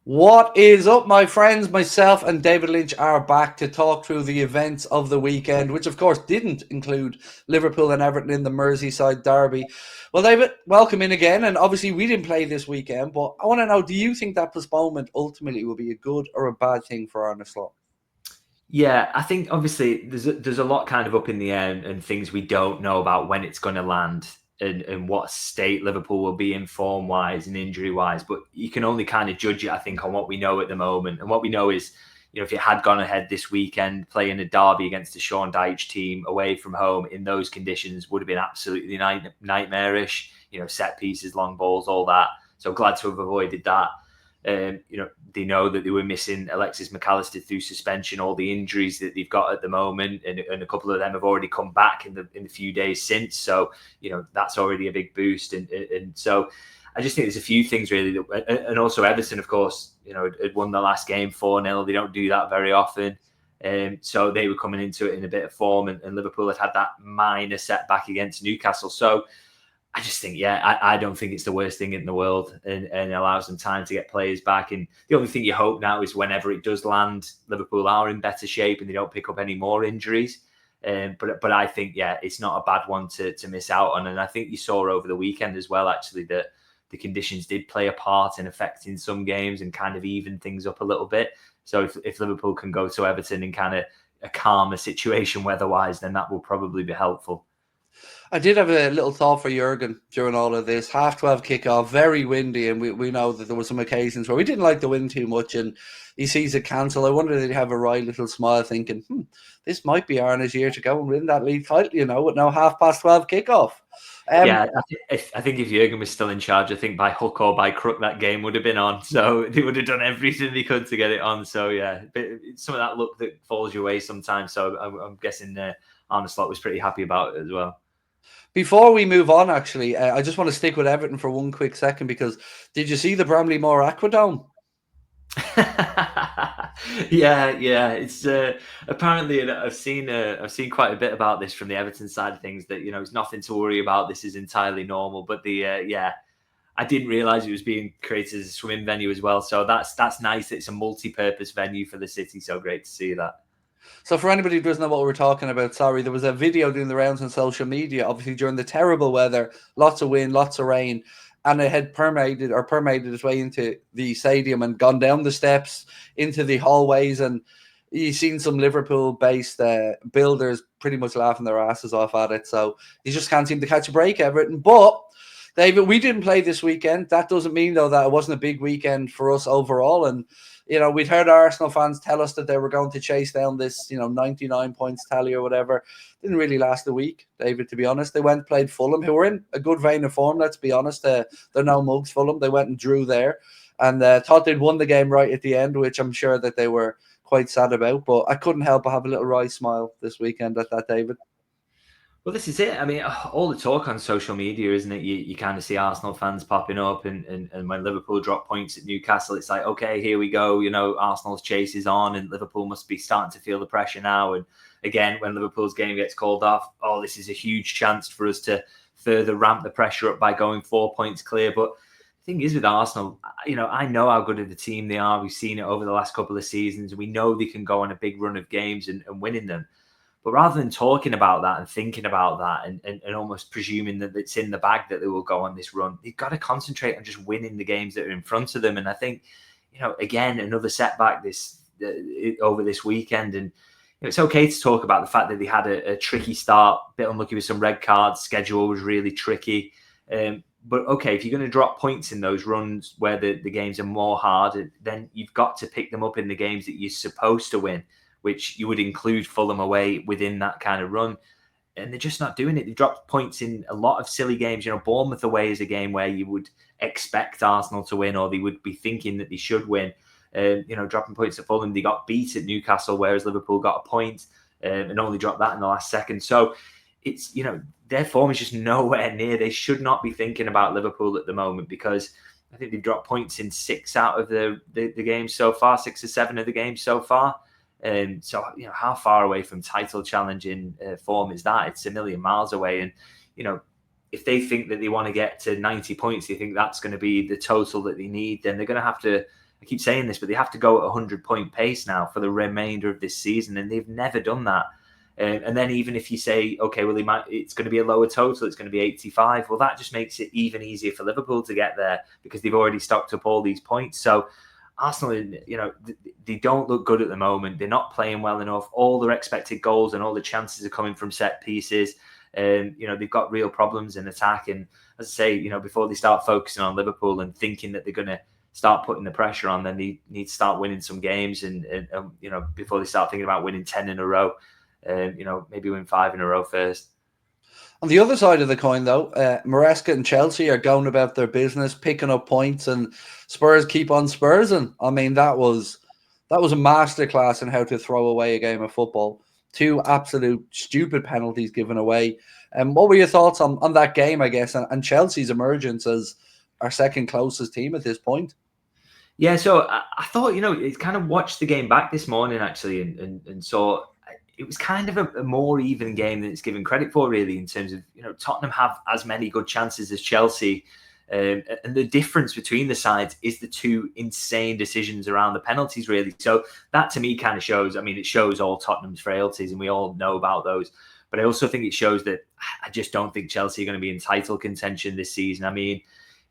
What is up, my friends? Myself and David Lynch are back to talk through the events of the weekend, which of course didn't include Liverpool and Everton in the Merseyside Derby. Well, David, welcome in again. And obviously, we didn't play this weekend, but I want to know, do you think that postponement ultimately will be a good or a bad thing for Arne Slot? Yeah, I think obviously there's a lot kind of up in the air and things we don't know about when it's going to land and what state Liverpool will be in form wise and injury wise. But you can only kind of judge it, I think, on what we know at the moment. And what we know is, if it had gone ahead this weekend, playing a derby against the Sean Dyche team away from home in those conditions would have been absolutely nightmarish. Set pieces, long balls, all that. So glad to have avoided that. They know that they were missing Alexis McAllister through suspension, all the injuries that they've got at the moment, and a couple of them have already come back in the few days since. So that's already a big boost, and so I just think there's a few things really, and also Everton, of course, had won the last game 4-0. They don't do that very often. So they were coming into it in a bit of form, and Liverpool had that minor setback against Newcastle. So I just think, I don't think it's the worst thing in the world, and allows them time to get players back. And the only thing you hope now is whenever it does land, Liverpool are in better shape and they don't pick up any more injuries. But I think, it's not a bad one to miss out on. And I think you saw over the weekend as well, actually, that the conditions did play a part in affecting some games and kind of even things up a little bit. So if Liverpool can go to Everton in kind of a calmer situation weather-wise, then that will probably be helpful. I did have a little thought for Jurgen during all of this. 12 kickoff, very windy, and we know that there were some occasions where we didn't like the wind too much, and he sees it cancel. I wonder did he have a right little smile thinking, this might be Arne's year to go and win that league title, with no 12 kickoff. Yeah, I think if Jurgen was still in charge, I think by hook or by crook that game would have been on. So they would have done everything they could to get it on. So yeah, but some of that luck that falls your way sometimes. So I'm guessing Arne Slot was pretty happy about it as well. Before we move on, actually, I just want to stick with Everton for one quick second because did you see the Bramley-Moore Aquadome? yeah. It's apparently I've seen quite a bit about this from the Everton side of things. That it's nothing to worry about. This is entirely normal. But I didn't realize it was being created as a swimming venue as well. So that's nice. It's a multi-purpose venue for the city. So great to see that. So for anybody who doesn't know what we're talking about, sorry, there was a video doing the rounds on social media, obviously during the terrible weather, lots of wind, lots of rain, and it had permeated its way into the stadium and gone down the steps into the hallways. And you've seen some Liverpool-based builders pretty much laughing their asses off at it. So you just can't seem to catch a break, Everton. But David, we didn't play this weekend. That doesn't mean though that it wasn't a big weekend for us overall. And we'd heard Arsenal fans tell us that they were going to chase down this 99 points tally or whatever. Didn't really last a week, David, to be honest. They went and played Fulham, who were in a good vein of form, let's be honest. They're no mugs, Fulham. They went and drew there and thought they'd won the game right at the end, which I'm sure that they were quite sad about. But I couldn't help but have a little wry smile this weekend at that, David. Well, this is it. I mean, all the talk on social media, isn't it? You kind of see Arsenal fans popping up, and when Liverpool drop points at Newcastle, it's like, okay, here we go. Arsenal's chase is on, and Liverpool must be starting to feel the pressure now. And again, when Liverpool's game gets called off, this is a huge chance for us to further ramp the pressure up by going 4 points clear. But the thing is with Arsenal, I know how good of a team they are. We've seen it over the last couple of seasons. We know they can go on a big run of games and winning them. But rather than talking about that and thinking about that and almost presuming that it's in the bag that they will go on this run, they've got to concentrate on just winning the games that are in front of them. And I think, again, another setback over this weekend. And it's okay to talk about the fact that they had a tricky start, a bit unlucky with some red cards, schedule was really tricky. But okay, if you're going to drop points in those runs where the games are more hard, then you've got to pick them up in the games that you're supposed to win, which you would include Fulham away within that kind of run. And they're just not doing it. They dropped points in a lot of silly games. Bournemouth away is a game where you would expect Arsenal to win, or they would be thinking that they should win. Dropping points at Fulham, they got beat at Newcastle, whereas Liverpool got a point and only dropped that in the last second. So it's, their form is just nowhere near. They should not be thinking about Liverpool at the moment, because I think they've dropped points in 6 out of the games so far, 6 or 7 of the games so far. So, how far away from title challenging form is that? It's a million miles away. And, if they think that they want to get to 90 points, they think that's going to be the total that they need, then they're going to have to I keep saying this, but they have to go at 100-point pace now for the remainder of this season, and they've never done that. And then even if you say, okay, well, it's going to be a lower total, it's going to be 85. Well, that just makes it even easier for Liverpool to get there because they've already stocked up all these points. So Arsenal, they don't look good at the moment. They're not playing well enough. All their expected goals and all the chances are coming from set pieces. They've got real problems in attack. And as I say, before they start focusing on Liverpool and thinking that they're going to start putting the pressure on, then they need to start winning some games. And before they start thinking about winning 10 in a row, maybe win 5 in a row first. On the other side of the coin, though, Maresca and Chelsea are going about their business, picking up points, and Spurs keep on Spursing. I mean, that was a masterclass in how to throw away a game of football. 2 absolute stupid penalties given away. And what were your thoughts on that game, I guess, and Chelsea's emergence as our second closest team at this point? Yeah, so I thought, it kind of watched the game back this morning, actually, and saw it was kind of a more even game than it's given credit for, really, in terms of, Tottenham have as many good chances as Chelsea. And the difference between the sides is the 2 insane decisions around the penalties, really. So that, to me, kind of shows, it shows all Tottenham's frailties, and we all know about those. But I also think it shows that I just don't think Chelsea are going to be in title contention this season.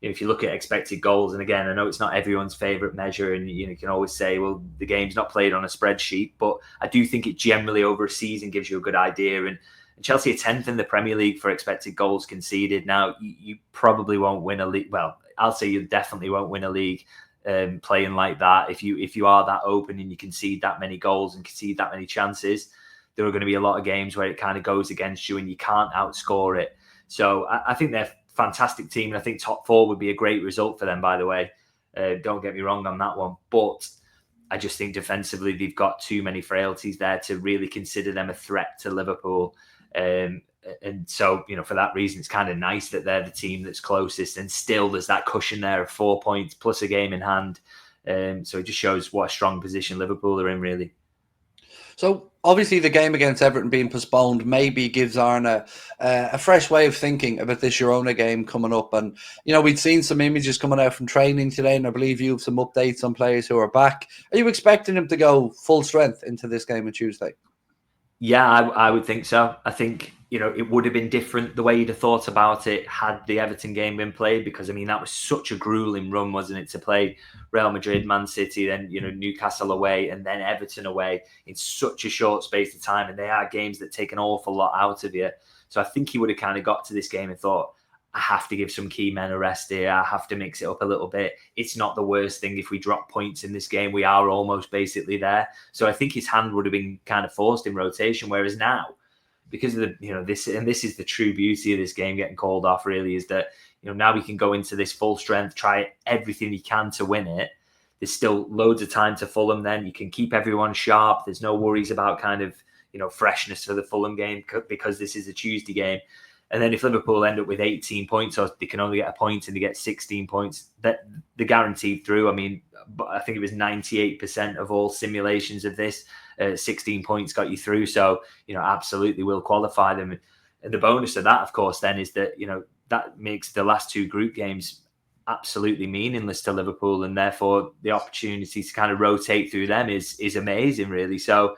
If you look at expected goals, and again, I know it's not everyone's favourite measure, and you can always say, well, the game's not played on a spreadsheet, but I do think it generally over a season gives you a good idea. And Chelsea are 10th in the Premier League for expected goals conceded. Now, you probably won't win a league. Well, I'll say you definitely won't win a league playing like that. If you are that open and you concede that many goals and concede that many chances, there are going to be a lot of games where it kind of goes against you and you can't outscore it. So I think they're fantastic team, and I think top 4 would be a great result for them, by the way. Don't get me wrong on that one, but I just think defensively they've got too many frailties there to really consider them a threat to Liverpool. And so, for that reason, it's kind of nice that they're the team that's closest, and still there's that cushion there of 4 points plus a game in hand. So it just shows what a strong position Liverpool are in, really. So obviously the game against Everton being postponed maybe gives Arne a fresh way of thinking about this Girona game coming up. And, we'd seen some images coming out from training today, and I believe you have some updates on players who are back. Are you expecting him to go full strength into this game on Tuesday? Yeah, I would think so. I think, it would have been different the way you'd have thought about it had the Everton game been played, because, that was such a grueling run, wasn't it, to play Real Madrid, Man City, then, Newcastle away, and then Everton away in such a short space of time. And they are games that take an awful lot out of you. So I think he would have kind of got to this game and thought, I have to give some key men a rest here. I have to mix it up a little bit. It's not the worst thing if we drop points in this game. We are almost basically there. So I think his hand would have been kind of forced in rotation. Whereas now, because of the, this is the true beauty of this game getting called off, really, is that, now we can go into this full strength, try everything he can to win it. There's still loads of time to Fulham then. You can keep everyone sharp. There's no worries about kind of, freshness for the Fulham game because this is a Tuesday game. And then if Liverpool end up with 18 points, or they can only get a point and they get 16 points, that they're guaranteed through. I think it was 98% of all simulations of this, 16 points got you through. So, absolutely will qualify them. And the bonus of that, of course, then is that, that makes the last 2 group games absolutely meaningless to Liverpool. And therefore the opportunity to kind of rotate through them is amazing, really. So,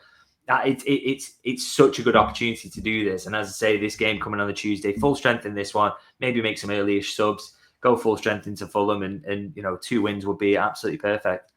it's such a good opportunity to do this. And as I say, this game coming on the Tuesday, full strength in this one, maybe make some early-ish subs, go full strength into Fulham, and 2 wins would be absolutely perfect.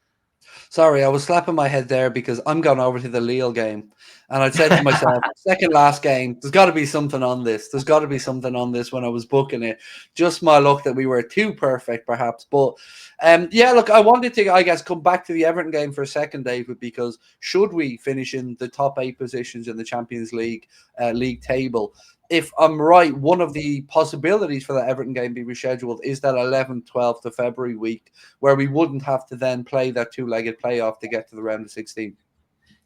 Sorry, I was slapping my head there because I'm going over to the Lille game. And I said to myself, second last game, there's got to be something on this. There's got to be something on this when I was booking it. Just my luck that we were too perfect, perhaps. But, look, I wanted to, I guess, come back to the Everton game for a second, David, because should we finish in the top 8 positions in the Champions League league table, if I'm right, one of the possibilities for that Everton game be rescheduled is that 11th, 12th of February week, where we wouldn't have to then play that 2-legged playoff to get to the round of 16.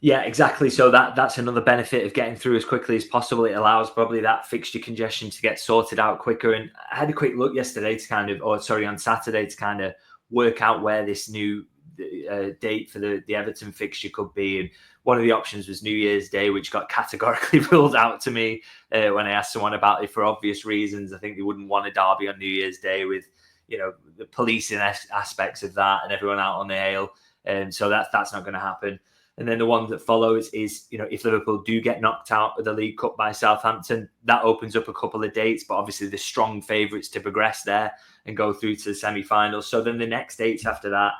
Yeah, exactly. So that's another benefit of getting through as quickly as possible. It allows probably that fixture congestion to get sorted out quicker. And I had a quick look yesterday on Saturday to kind of work out where this new date for the Everton fixture could be. And one of the options was New Year's Day, which got categorically ruled out to me when I asked someone about it for obvious reasons. I think they wouldn't want a derby on New Year's Day with, the policing aspects of that and everyone out on the ale. And so that's not going to happen. And then the one that follows is, if Liverpool do get knocked out of the League Cup by Southampton, that opens up a couple of dates, but obviously the strong favourites to progress there and go through to the semi-finals. So then the next dates after that,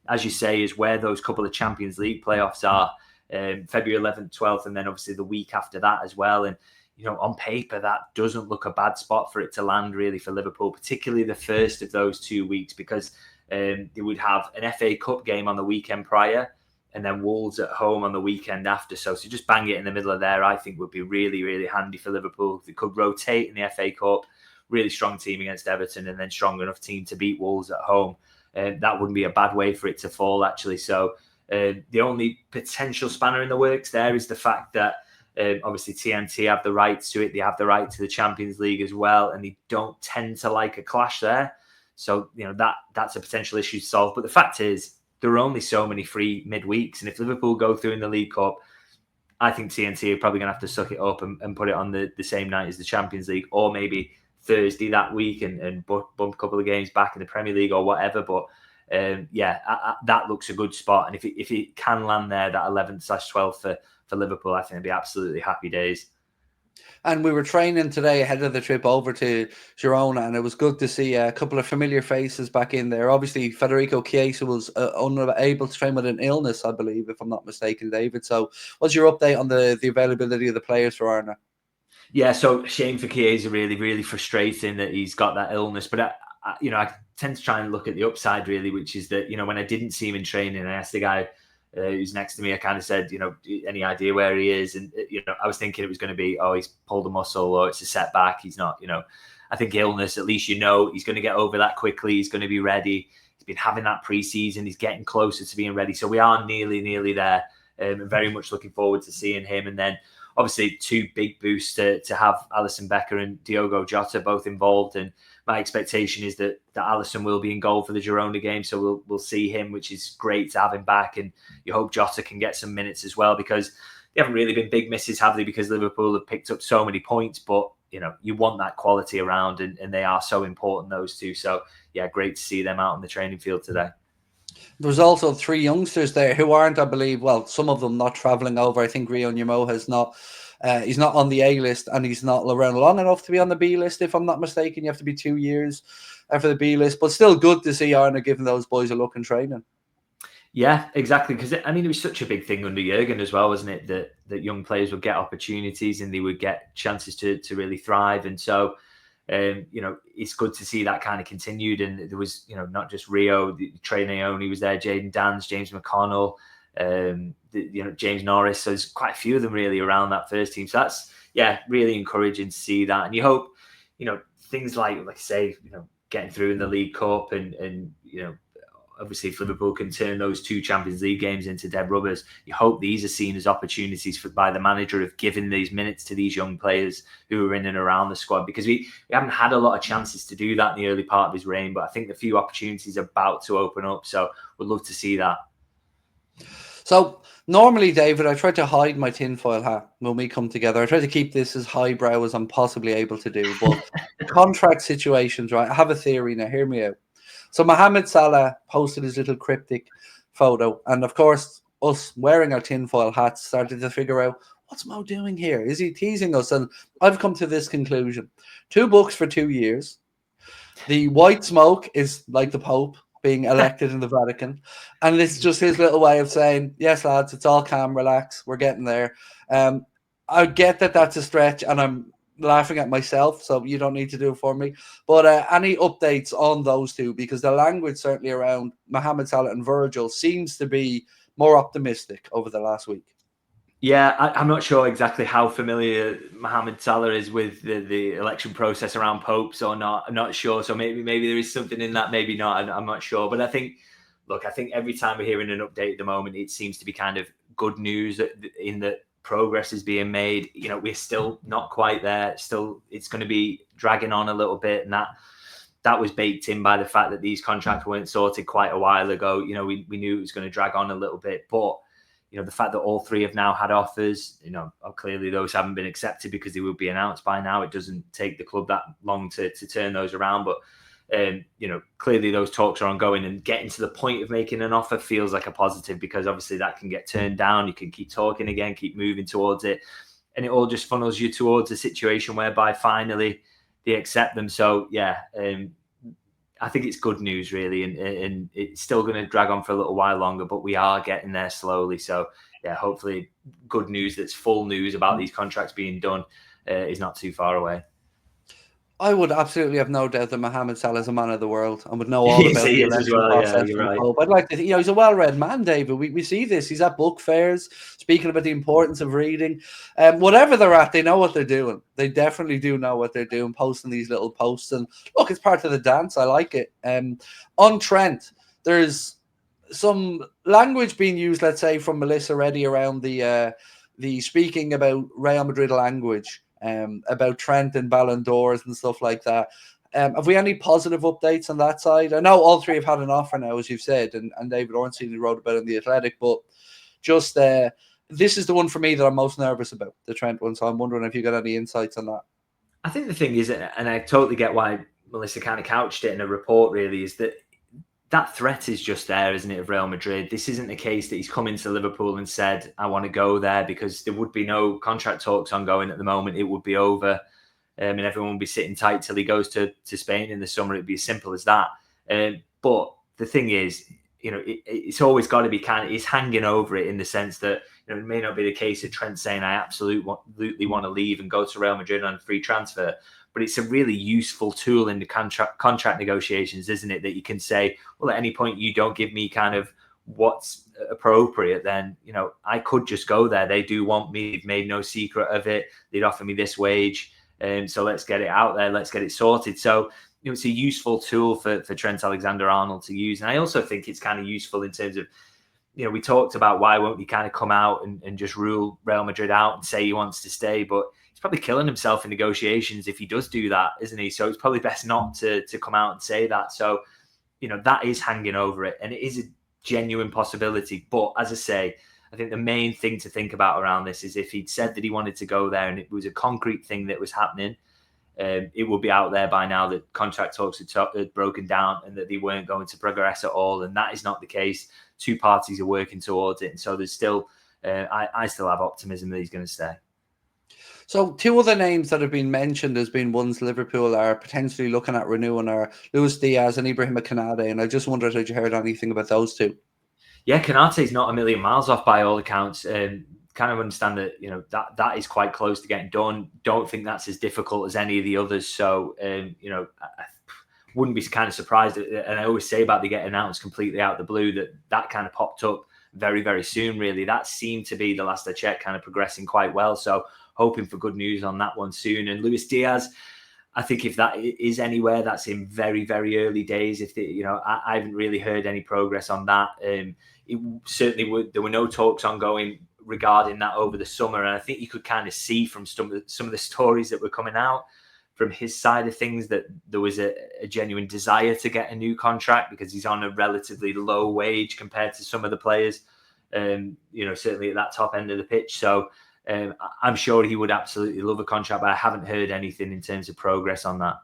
as you say, is where those couple of Champions League playoffs are, February 11th, 12th, and then obviously the week after that as well. And, on paper, that doesn't look a bad spot for it to land really for Liverpool, particularly the first of those 2 weeks, because they would have an FA Cup game on the weekend prior and then Wolves at home on the weekend after. So to just bang it in the middle of there, I think would be really, really handy for Liverpool. They could rotate in the FA Cup, really strong team against Everton, and then strong enough team to beat Wolves at home. That wouldn't be a bad way for it to fall, actually. So the only potential spanner in the works there is the fact that obviously TNT have the rights to it. They have the right to the Champions League as well, and they don't tend to like a clash there. So, that's a potential issue to solve. But the fact is, there are only so many free midweeks. And if Liverpool go through in the League Cup, I think TNT are probably going to have to suck it up and put it on the same night as the Champions League, or maybe Thursday that week and bump a couple of games back in the Premier League or whatever. But that looks a good spot. And if it can land there, that 11th/12th for Liverpool, I think it'd be absolutely happy days. And we were training today ahead of the trip over to Girona, and it was good to see a couple of familiar faces back in there. Obviously, Federico Chiesa was unable to train with an illness, I believe, if I'm not mistaken, David. So what's your update on the availability of the players for Arna? Yeah, so shame for Chiesa, really, really frustrating that he's got that illness. But, I tend to try and look at the upside, really, which is that, when I didn't see him in training, I asked the guy who's next to me, I kind of said, any idea where he is? And, I was thinking it was going to be, he's pulled a muscle or it's a setback. He's not, I think illness, at least he's going to get over that quickly. He's going to be ready. He's been having that pre-season. He's getting closer to being ready. So we are nearly there. Very much looking forward to seeing him. And then obviously 2 big boosts to have Alisson Becker and Diogo Jota both involved. And my expectation is that Alisson will be in goal for the Girona game. So we'll see him, which is great to have him back. And you hope Jota can get some minutes as well, because they haven't really been big misses, have they? Because Liverpool have picked up so many points, but you want that quality around, and they are so important, those two. So yeah, great to see them out on the training field today. There's also 3 youngsters there who aren't, I believe, some of them not travelling over. I think Rio Nemo has not. He's not on the A list, and he's not around long enough to be on the B list, if I'm not mistaken. You have to be 2 years for the B list, but still good to see Arna giving those boys a look in training. Yeah, exactly. Because it was such a big thing under Jurgen as well, wasn't it? That young players would get opportunities and they would get chances to really thrive. And so, it's good to see that kind of continued. And there was, not just Rio, Trey Naoni was there, Jayden Danns, James McConnell, James Norris. So there's quite a few of them really around that first team. So that's, really encouraging to see that. And you hope, things like I say, getting through in the League Cup and obviously if Liverpool can turn those 2 Champions League games into dead rubbers, you hope these are seen as opportunities by the manager of giving these minutes to these young players who are in and around the squad, because we haven't had a lot of chances to do that in the early part of his reign, but I think the few opportunities are about to open up. So we'd love to see that. So normally, David, I try to hide my tinfoil hat when we come together. I try to keep this as highbrow as I'm possibly able to do. But contract situations, right? I have a theory now. Hear me out. So Mohamed Salah posted his little cryptic photo. And of course, us wearing our tinfoil hats started to figure out, what's Mo doing here? Is he teasing us? And I've come to this conclusion. 2 books for 2 years. The white smoke is like the Pope being elected in the Vatican. And it's just his little way of saying, yes, lads, it's all calm, relax. We're getting there. I get that that's a stretch, and I'm laughing at myself, so you don't need to do it for me. But any updates on those 2? Because the language certainly around Mohamed Salah and Virgil seems to be more optimistic over the last week. Yeah, I'm not sure exactly how familiar Mohamed Salah is with the election process around popes or not. I'm not sure. So maybe there is something in that, maybe not. I'm not sure. But I think every time we're hearing an update at the moment, it seems to be kind of good news in that progress is being made. We're still not quite there. Still, it's going to be dragging on a little bit. And that was baked in by the fact that these contracts weren't sorted quite a while ago. We knew it was going to drag on a little bit. But the fact that all 3 have now had offers, clearly those haven't been accepted because they will be announced by now. It doesn't take the club that long to turn those around. But Clearly those talks are ongoing, and getting to the point of making an offer feels like a positive, because obviously that can get turned down. You can keep talking again, keep moving towards it, and it all just funnels you towards a situation whereby finally they accept them. So yeah, I think it's good news, really, and it's still going to drag on for a little while longer, but we are getting there slowly. So yeah, hopefully good news that's full news about these contracts being done is not too far away. I would absolutely have no doubt that Mohamed Salah is a man of the world and would know all about the election process. Yeah, right. I'd like to, he's a well-read man, David. We see this. He's at book fairs speaking about the importance of reading. Whatever they're at, they know what they're doing. They definitely do know what they're doing, posting these little posts. And look, it's part of the dance. I like it. On Trent, there's some language being used, let's say, from Melissa Reddy around the speaking about Real Madrid language. About Trent and Ballon d'Ors and stuff like that. Have we any positive updates on that side? I know all three have had an offer now, as you've said, and David Ornstein wrote about it in The Athletic, but just this is the one for me that I'm most nervous about, the Trent one. So I'm wondering if you got any insights on that. I think the thing is, and I totally get why Melissa kind of couched it in a report, really, is that threat is just there, isn't it, of Real Madrid? This isn't the case that he's come into Liverpool and said, I want to go there, because there would be no contract talks ongoing at the moment. It would be over, and everyone would be sitting tight till he goes to Spain in the summer. It'd be as simple as that. But the thing is, it's always got to be it's hanging over it, in the sense that it may not be the case of Trent saying, I absolutely want to leave and go to Real Madrid on a free transfer. But it's a really useful tool in the contract negotiations, isn't it? That you can say, well, at any point you don't give me kind of what's appropriate, then, I could just go there. They do want me. They've made no secret of it. They'd offer me this wage. So let's get it out there. Let's get it sorted. So it's a useful tool for Trent Alexander-Arnold to use. And I also think it's kind of useful in terms of, we talked about why won't he kind of come out and just rule Real Madrid out and say he wants to stay, but he's probably killing himself in negotiations if he does do that, isn't he? So it's probably best not to come out and say that. So, that is hanging over it, and it is a genuine possibility. But as I say, I think the main thing to think about around this is if he'd said that he wanted to go there and it was a concrete thing that was happening, it would be out there by now that contract talks had broken down and that they weren't going to progress at all. And that is not the case. Two parties are working towards it. And so there's still, I still have optimism that he's going to stay. So two other names that have been mentioned as being ones Liverpool are potentially looking at renewing are Luis Diaz and Ibrahima Konate. And I just wondered, had you heard anything about those two? Yeah, Konate's not a million miles off by all accounts. Kind of understand that, that is quite close to getting done. Don't think that's as difficult as any of the others. So, I wouldn't be kind of surprised. And I always say about they get announced completely out of the blue, that kind of popped up very, very soon, really. That seemed to be, the last I checked, kind of progressing quite well. So hoping for good news on that one soon. And Luis Diaz, I think if that is anywhere, that's in very, very early days. I haven't really heard any progress on that. There were no talks ongoing regarding that over the summer. And I think you could kind of see from some of the stories that were coming out from his side of things that there was a genuine desire to get a new contract, because he's on a relatively low wage compared to some of the players, certainly at that top end of the pitch. So I'm sure he would absolutely love a contract, but I haven't heard anything in terms of progress on that.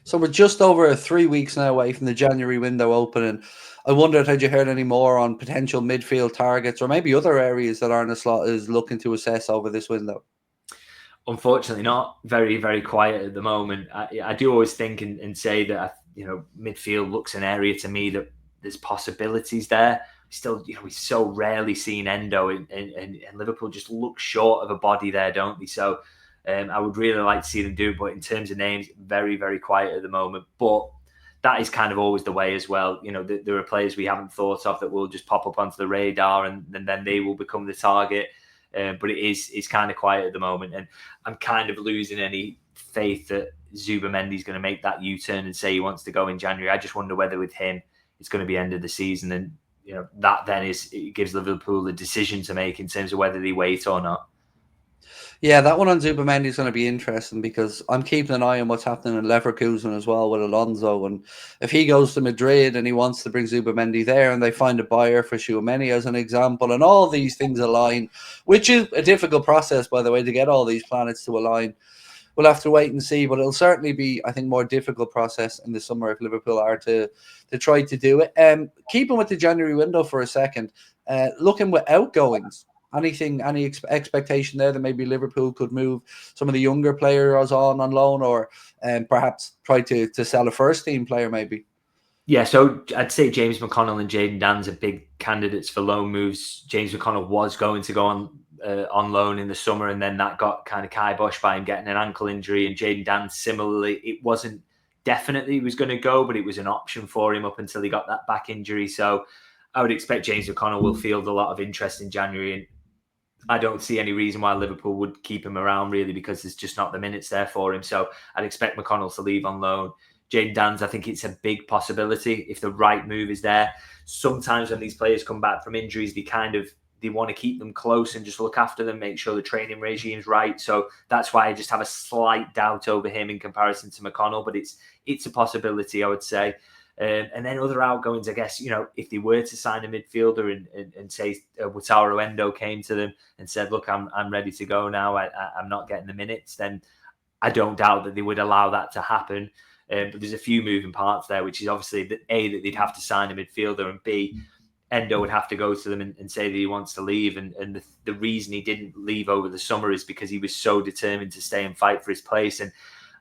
So we're just over 3 weeks now away from the January window opening. I wondered, had you heard any more on potential midfield targets or maybe other areas that Arne Slot is looking to assess over this window? Unfortunately not. Very, very quiet at the moment. I do always think and say that, midfield looks an area to me that there's possibilities there. Still, we've so rarely seen Endo, and Liverpool just look short of a body there, don't they? So I would really like to see them do it, but in terms of names, very, very quiet at the moment. But that is kind of always the way as well. There are players we haven't thought of that will just pop up onto the radar, and then they will become the target. But it's kind of quiet at the moment, and I'm kind of losing any faith that Zubamendi's going to make that U-turn and say he wants to go in January. I just wonder whether with him it's going to be end of the season, and that then it gives Liverpool a decision to make in terms of whether they wait or not. Yeah, that one on Zubamendi is going to be interesting, because I'm keeping an eye on what's happening in Leverkusen as well with Alonso. And if he goes to Madrid and he wants to bring Zubamendi there and they find a buyer for Tchouaméni as an example, and all these things align, which is a difficult process, by the way, to get all these planets to align. we'll have to wait and see. But it'll certainly be, I think, more difficult process in the summer if Liverpool are to try to do it. Keeping with the January window for a second, looking with outgoings. Any expectation there that maybe Liverpool could move some of the younger players on loan, or perhaps try to sell a first team player maybe? Yeah, so I'd say James McConnell and Jayden Danns are big candidates for loan moves. James McConnell was going to go on loan in the summer, and then that got kind of kiboshed by him getting an ankle injury. And Jayden Danns, similarly, it wasn't definitely he was going to go, but it was an option for him up until he got that back injury. So I would expect James McConnell will field a lot of interest in January, and I don't see any reason why Liverpool would keep him around, really, because there's just not the minutes there for him. So I'd expect McConnell to leave on loan. Jayden Danns, I think it's a big possibility if the right move is there. Sometimes when these players come back from injuries, they want to keep them close and just look after them, make sure the training regime's right. So that's why I just have a slight doubt over him in comparison to McConnell, but it's a possibility, I would say. And then other outgoings, I guess, if they were to sign a midfielder and say Wataru Endo came to them and said, look, I'm ready to go now, I'm not getting the minutes, then I don't doubt that they would allow that to happen. But there's a few moving parts there, which is obviously that they'd have to sign a midfielder, and B, Endo would have to go to them and say that he wants to leave. And the reason he didn't leave over the summer is because he was so determined to stay and fight for his place. And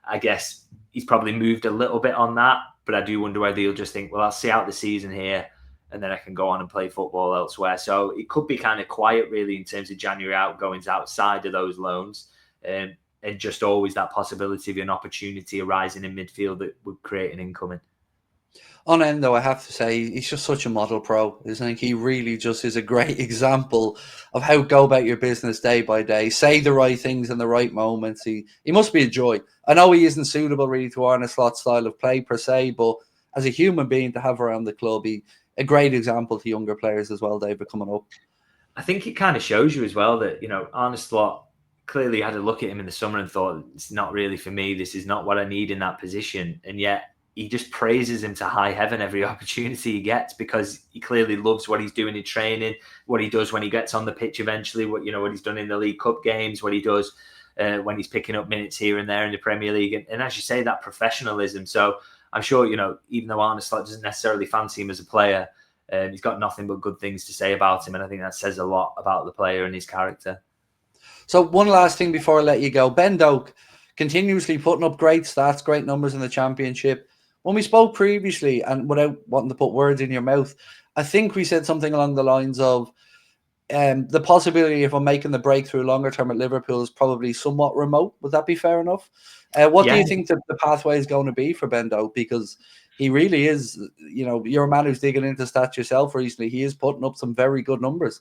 I guess he's probably moved a little bit on that, but I do wonder whether he'll just think, well, I'll see out the season here and then I can go on and play football elsewhere. So it could be kind of quiet, really, in terms of January outgoings outside of those loans. And just always that possibility of an opportunity arising in midfield that would create an incoming. On Endo, I have to say, he's just such a model pro, isn't he? He really just is a great example of how to go about your business day by day, say the right things in the right moments. He must be a joy. I know he isn't suitable really to Arne Slot's style of play per se, but as a human being to have around the club, a great example to younger players as well, David, coming up. I think it kind of shows you as well that, Arne Slot clearly had a look at him in the summer and thought, it's not really for me. This is not what I need in that position. And yet he just praises him to high heaven every opportunity he gets, because he clearly loves what he's doing in training, what he does when he gets on the pitch eventually, what he's done in the League Cup games, what he does when he's picking up minutes here and there in the Premier League. And as you say, that professionalism. So I'm sure, even though Arne Slot doesn't necessarily fancy him as a player, he's got nothing but good things to say about him. And I think that says a lot about the player and his character. So one last thing before I let you go. Ben Doak continuously putting up great stats, great numbers in the Championship. When we spoke previously, and without wanting to put words in your mouth, I think we said something along the lines of the possibility of him making the breakthrough longer term at Liverpool is probably somewhat remote. Would that be fair enough? What do you think the pathway is going to be for Ben Doak? Because he really is, you're a man who's digging into stats yourself recently. He is putting up some very good numbers.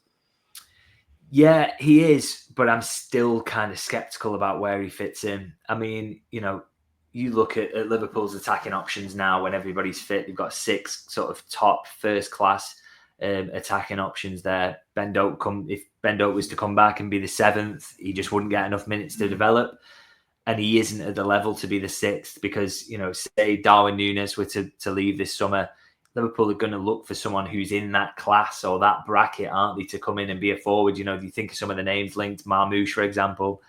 Yeah, he is, but I'm still kind of skeptical about where he fits in. I mean, you look at Liverpool's attacking options now when everybody's fit. They've got 6 sort of top first-class attacking options there. If Ben Doak was to come back and be the 7th, he just wouldn't get enough minutes to develop. And he isn't at the level to be the 6th because, say Darwin Núñez were to leave this summer, Liverpool are going to look for someone who's in that class or that bracket, aren't they, to come in and be a forward. Do you think of some of the names linked, Marmoush, for example.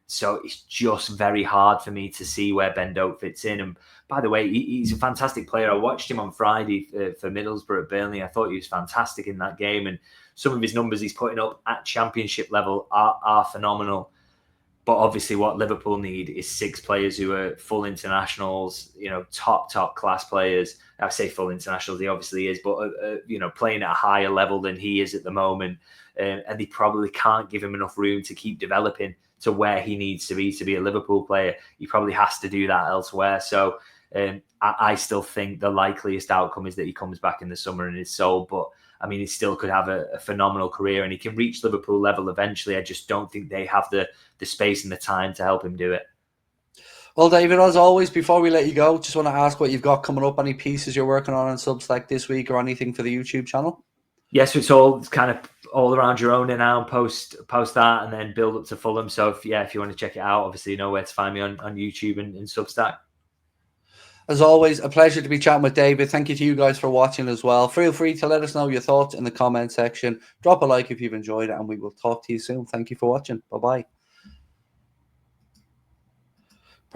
So it's just very hard for me to see where Ben Doak fits in. And by the way, he's a fantastic player. I watched him on Friday for Middlesbrough at Burnley. I thought he was fantastic in that game. And some of his numbers he's putting up at Championship level are phenomenal. But obviously what Liverpool need is 6 players who are full internationals, top class players. I say full internationals, he obviously is, but, playing at a higher level than he is at the moment. And they probably can't give him enough room to keep developing to where he needs to be a Liverpool player. He probably has to do that elsewhere. So I still think the likeliest outcome is that he comes back in the summer and is sold. But I mean, he still could have a phenomenal career and he can reach Liverpool level eventually. I just don't think they have the space and the time to help him do it. Well, David, as always, before we let you go, just want to ask what you've got coming up, any pieces you're working on Substack this week or anything for the YouTube channel? Yes, it's all kind of all around Girona now, post that and then build up to Fulham. So if you want to check it out, obviously you know where to find me on YouTube and Substack. As always, a pleasure to be chatting with David. Thank you to you guys for watching as well. Feel free to let us know your thoughts in the comment section. Drop a like if you've enjoyed it and we will talk to you soon. Thank you for watching. Bye-bye.